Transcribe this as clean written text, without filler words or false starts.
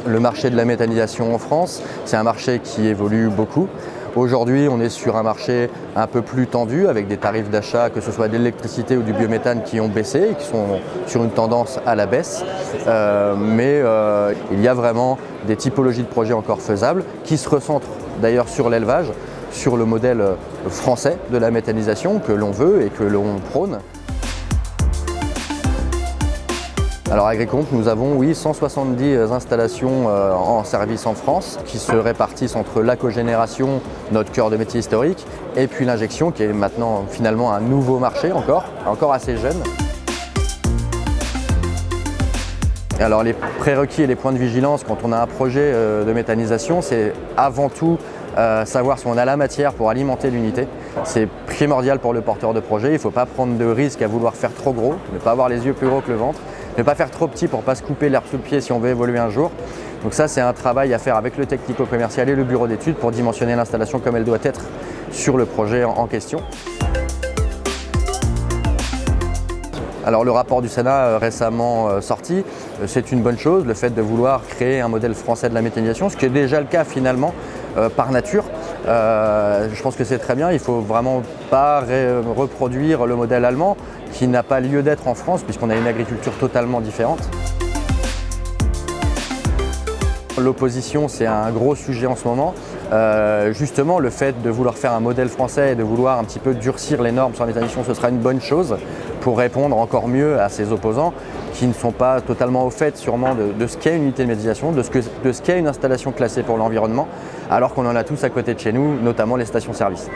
Le marché de la méthanisation en France, c'est un marché qui évolue beaucoup. Aujourd'hui, on est sur un marché un peu plus tendu avec des tarifs d'achat, que ce soit d'électricité ou du biométhane, qui ont baissé et qui sont sur une tendance à la baisse. Il y a vraiment des typologies de projets encore faisables qui se recentrent d'ailleurs sur l'élevage, sur le modèle français de la méthanisation que l'on veut et que l'on prône. Alors à Agricompte, nous avons 170 installations en service en France qui se répartissent entre la cogénération, notre cœur de métier historique, et puis l'injection qui est maintenant finalement un nouveau marché encore assez jeune. Alors les prérequis et les points de vigilance quand on a un projet de méthanisation, c'est avant tout savoir si on a la matière pour alimenter l'unité. C'est primordial pour le porteur de projet, il ne faut pas prendre de risques à vouloir faire trop gros, ne pas avoir les yeux plus gros que le ventre. Ne pas faire trop petit pour ne pas se couper l'herbe sous le pied si on veut évoluer un jour. Donc ça, c'est un travail à faire avec le technico-commercial et le bureau d'études pour dimensionner l'installation comme elle doit être sur le projet en question. Alors le rapport du Sénat récemment sorti, c'est une bonne chose, le fait de vouloir créer un modèle français de la méthanisation, ce qui est déjà le cas finalement par nature. Je pense que c'est très bien, il ne faut vraiment pas reproduire le modèle allemand qui n'a pas lieu d'être en France puisqu'on a une agriculture totalement différente. L'opposition, c'est un gros sujet en ce moment. Justement, le fait de vouloir faire un modèle français et de vouloir un petit peu durcir les normes sur la méthanisation, ce sera une bonne chose pour répondre encore mieux à ces opposants qui ne sont pas totalement au fait sûrement de ce qu'est une unité de méthanisation, de ce qu'est une installation classée pour l'environnement, alors qu'on en a tous à côté de chez nous, notamment les stations-service.